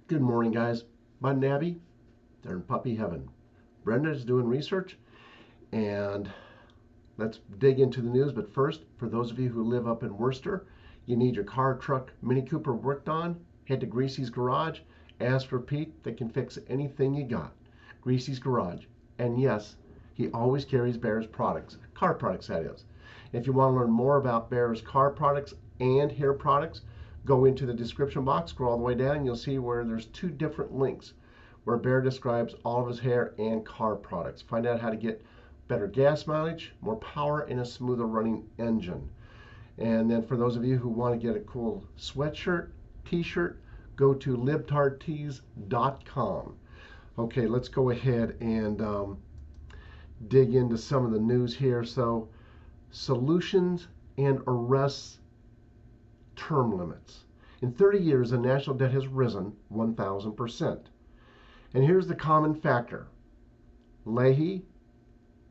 Good morning, guys. Bud and Abby, they're in puppy heaven. Brenda is doing research, and let's dig into the news. But first, for those of you who live up in Worcester, you need your car, truck, Mini Cooper worked on, head to Greasy's Garage. Ask for Pete. They can fix anything you got. Greasy's Garage. And yes, he always carries Bear's products, car products, that is. If you want to learn more about Bear's car products and hair products, go into the description box, scroll all the way down, and you'll see where there's two different links where Bear describes all of his hair and car products. Find out how to get better gas mileage, more power, and a smoother running engine. And then for those of you who want to get a cool sweatshirt, t-shirt, go to libtardtees.com. Okay, let's go ahead and dig into some of the news here. So, solutions and arrests term limits. In 30 years, the national debt has risen 1,000%. And here's the common factor: Leahy,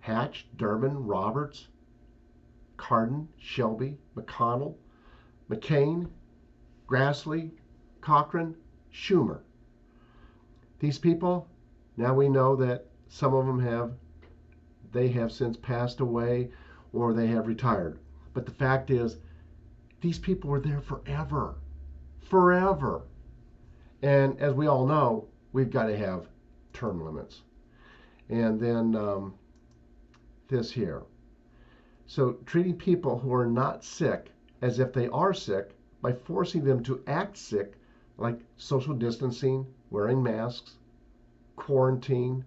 Hatch, Durbin, Roberts, Cardin, Shelby, McConnell, McCain, Grassley, Cochran, Schumer. These people, now we know that some of them have since passed away or they have retired. But the fact is, these people were there forever. Forever. And as we all know, we've got to have term limits. And then this here. So treating people who are not sick as if they are sick by forcing them to act sick, like social distancing, wearing masks, quarantine,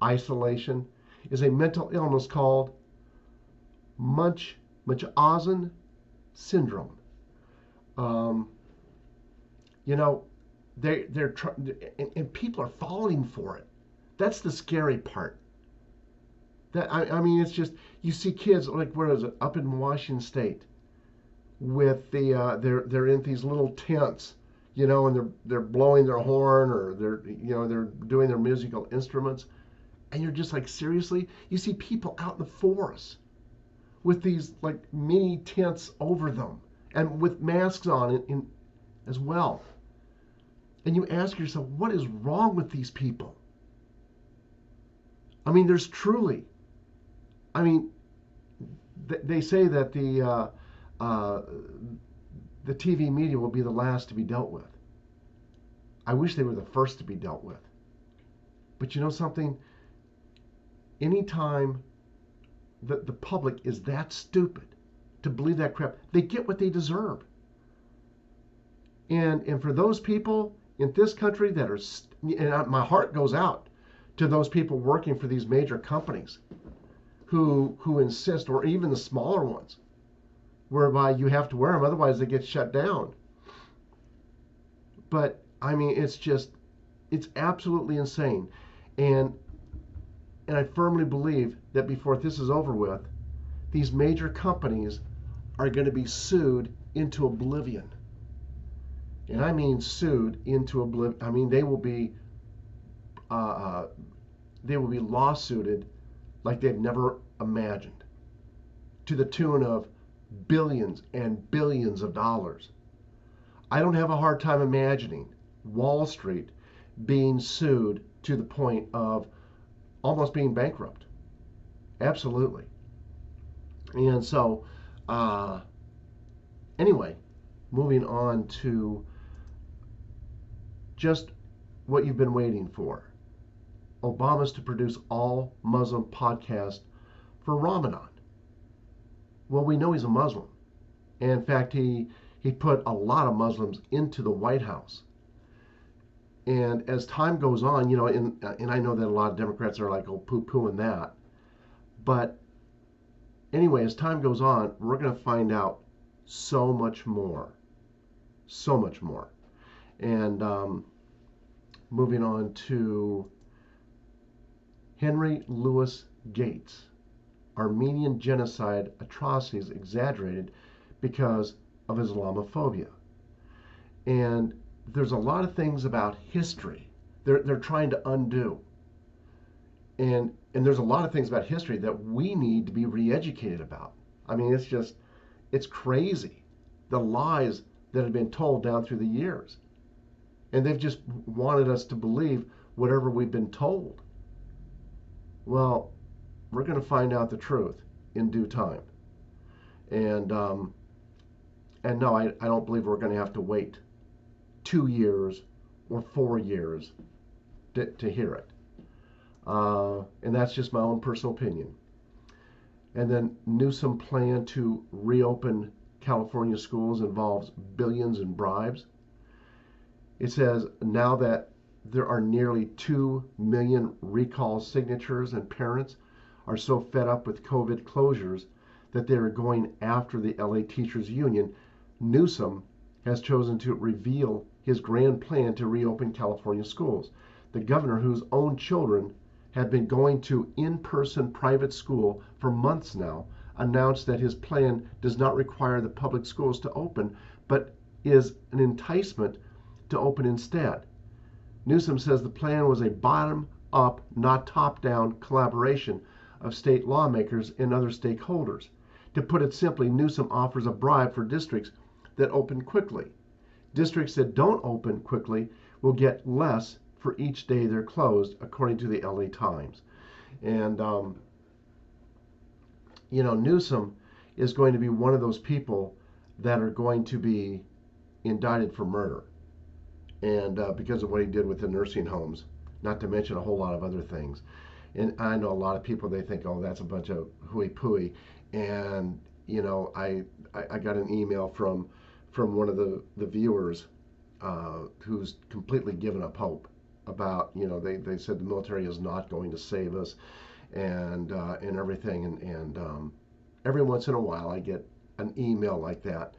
isolation, is a mental illness called Munchausen syndrome. You know, they're and people are falling for it. That's the scary part. I mean, it's just, you see kids like, where is it, up in Washington State, with the they're in these little tents, and they're blowing their horn, or they're doing their musical instruments, and you're just like, seriously? You see people out in the forest with these like mini tents over them and with masks on in as well. And you ask yourself, what is wrong with these people? I mean, there's truly, I mean, they say that the TV media will be the last to be dealt with. I wish they were the first to be dealt with. But you know something? Anytime the public is that stupid to believe that crap, they get what they deserve. And for those people in this country that are, and my heart goes out to those people working for these major companies who insist, or even the smaller ones, whereby you have to wear them, otherwise they get shut down. But I mean, it's absolutely insane. And I firmly believe that before this is over with, these major companies are going to be sued into oblivion. And I mean sued into oblivion. I mean, they will be lawsuited like they've never imagined, to the tune of billions and billions of dollars. I don't have a hard time imagining Wall Street being sued to the point of almost being bankrupt. Absolutely. And so, anyway, moving on to just what you've been waiting for. Obama's to produce all Muslim podcast for Ramadan. Well, we know he's a Muslim. And in fact, he put a lot of Muslims into the White House. And as time goes on, and I know that a lot of Democrats are like, oh, poo-pooing that. But anyway, as time goes on, we're going to find out so much more. So much more. And moving on to Henry Louis Gates. Armenian genocide atrocities exaggerated because of Islamophobia. And there's a lot of things about history they're trying to undo. And there's a lot of things about history that we need to be re-educated about. I mean, it's crazy, the lies that have been told down through the years. And they've just wanted us to believe whatever we've been told. Well, we're going to find out the truth in due time. And no, I don't believe we're going to have to wait 2 years or 4 years to hear it. And that's just my own personal opinion. And then Newsom plan to reopen California schools involves billions in bribes. It says now that there are nearly 2 million recall signatures, and parents are so fed up with COVID closures that they are going after the LA Teachers Union. Newsom has chosen to reveal his grand plan to reopen California schools. The governor, whose own children have been going to in-person private school for months now, announced that his plan does not require the public schools to open, but is an enticement to open instead. Newsom says the plan was a bottom-up, not top-down collaboration of state lawmakers and other stakeholders. To put it simply, Newsom offers a bribe for districts that open quickly. Districts that don't open quickly will get less for each day they're closed, according to the LA Times. And, Newsom is going to be one of those people that are going to be indicted for murder. And because of what he did with the nursing homes, not to mention a whole lot of other things. And I know a lot of people, they think, oh, that's a bunch of hooey-pooey. And, I got an email from one of the viewers who's completely given up hope about, they said the military is not going to save us and everything. And every once in a while I get an email like that.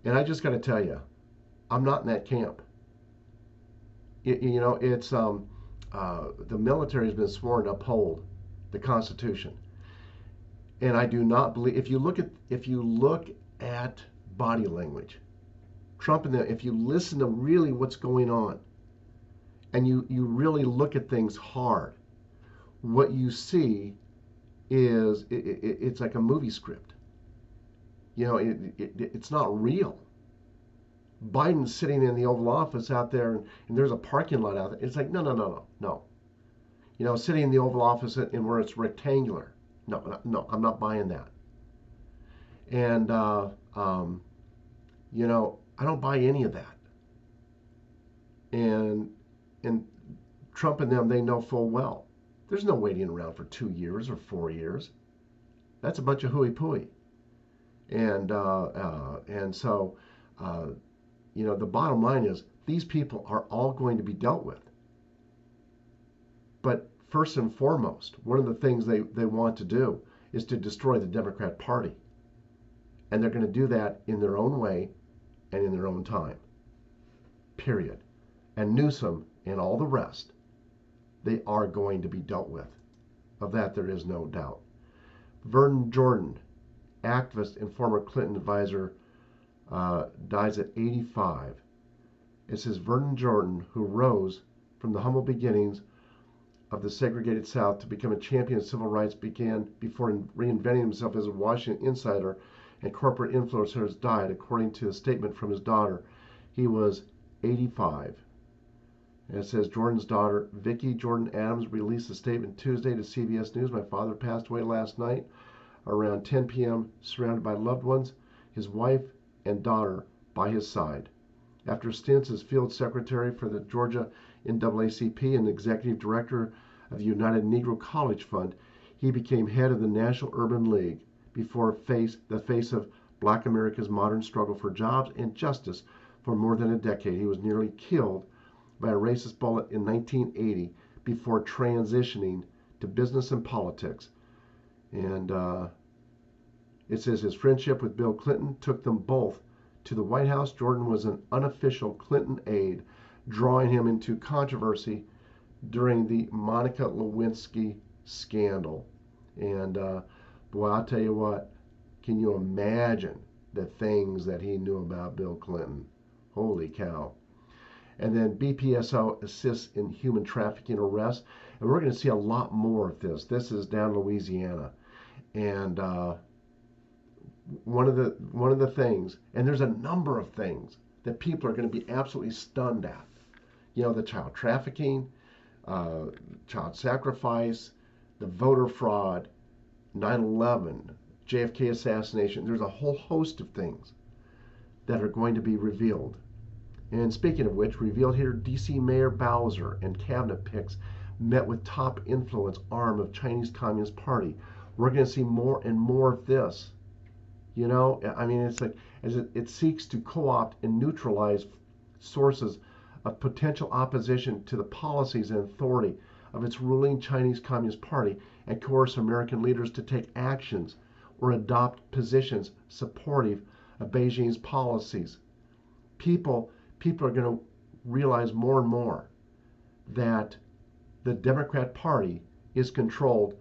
And I just got to tell you, I'm not in that camp. It's the military has been sworn to uphold the Constitution. And I do not believe, if you look at body language, Trump and if you listen to really what's going on, and you really look at things hard, what you see is it's like a movie script. It's not real. Biden's sitting in the Oval Office out there, and there's a parking lot out there. It's like, no. Sitting in the Oval Office and where it's rectangular. No, I'm not buying that. And, I don't buy any of that. And Trump and them, they know full well. There's no waiting around for 2 years or 4 years. That's a bunch of hooey-pooey. And so, the bottom line is these people are all going to be dealt with. But first and foremost, one of the things they want to do is to destroy the Democrat Party. And they're going to do that in their own way and in their own time. Period. And Newsom and all the rest, they are going to be dealt with. Of that, there is no doubt. Vernon Jordan, activist and former Clinton advisor, dies at 85. It says Vernon Jordan, who rose from the humble beginnings of the segregated South to become a champion of civil rights, began before reinventing himself as a Washington insider and corporate influencer, has died, according to a statement from his daughter. He was 85. And it says Jordan's daughter, Vicki Jordan Adams, released a statement Tuesday to CBS News. My father passed away last night around 10 p.m., surrounded by loved ones, his wife and daughter by his side. After stints as field secretary for the Georgia NAACP and executive director of the United Negro College Fund, he became head of the National Urban League before the face of Black America's modern struggle for jobs and justice for more than a decade. He was nearly killed by a racist bullet in 1980 before transitioning to business and politics. And it says his friendship with Bill Clinton took them both to the White House. Jordan was an unofficial Clinton aide, drawing him into controversy during the Monica Lewinsky scandal. And boy, I'll tell you what, can you imagine the things that he knew about Bill Clinton? Holy cow. And then BPSO assists in human trafficking arrests. And we're going to see a lot more of this. This is down in Louisiana. And one of the things, and there's a number of things that people are going to be absolutely stunned at. You know, the child trafficking, uh, child sacrifice, the voter fraud, 9/11, JFK assassination. There's a whole host of things that are going to be revealed. And speaking of which, revealed here, DC Mayor Bowser and cabinet picks met with top influence arm of Chinese Communist Party. We're going to see more and more of this. You know, I mean, it's like as it seeks to co-opt and neutralize sources of potential opposition to the policies and authority of its ruling Chinese Communist Party and coerce American leaders to take actions or adopt positions supportive of Beijing's policies. People are going to realize more and more that the Democrat Party is controlled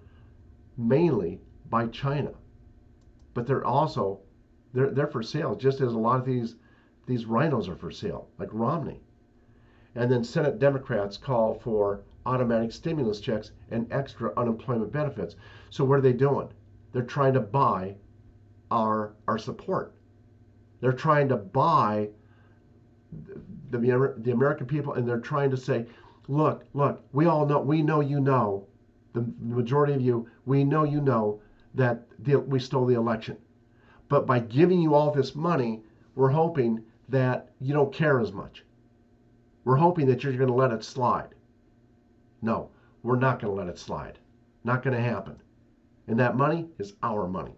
mainly by China, but they're for sale, just as a lot of these rhinos are for sale, like Romney. And then Senate Democrats call for automatic stimulus checks and extra unemployment benefits. So what are they doing? They're trying to buy our support. They're trying to buy the American people, and they're trying to say, look, we know you know, the majority of you, we know you know that we stole the election. But by giving you all this money, we're hoping that you don't care as much. We're hoping that you're going to let it slide. No, we're not going to let it slide. Not going to happen. And that money is our money.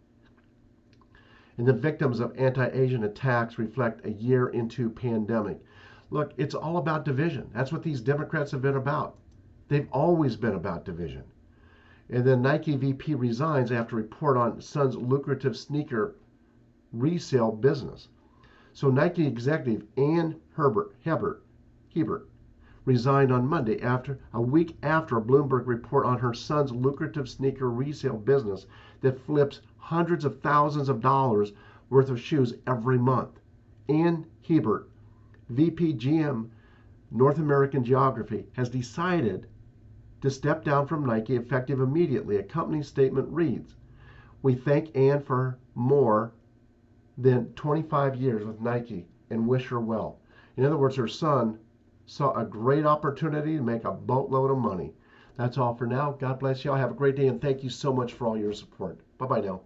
And the victims of anti-Asian attacks reflect a year into pandemic. Look, it's all about division. That's what these Democrats have been about. They've always been about division. And then Nike VP resigns after report on son's lucrative sneaker resale business. So Nike executive Ann Hebert resigned on Monday a week after a Bloomberg report on her son's lucrative sneaker resale business that flips hundreds of thousands of dollars worth of shoes every month. Ann Hebert, VP GM North American Geography, has decided to step down from Nike effective immediately. A company statement reads, "We thank Ann for more than 25 years with Nike and wish her well." In other words, her son saw a great opportunity to make a boatload of money. That's all for now. God bless you all. Have a great day, and thank you so much for all your support. Bye-bye now.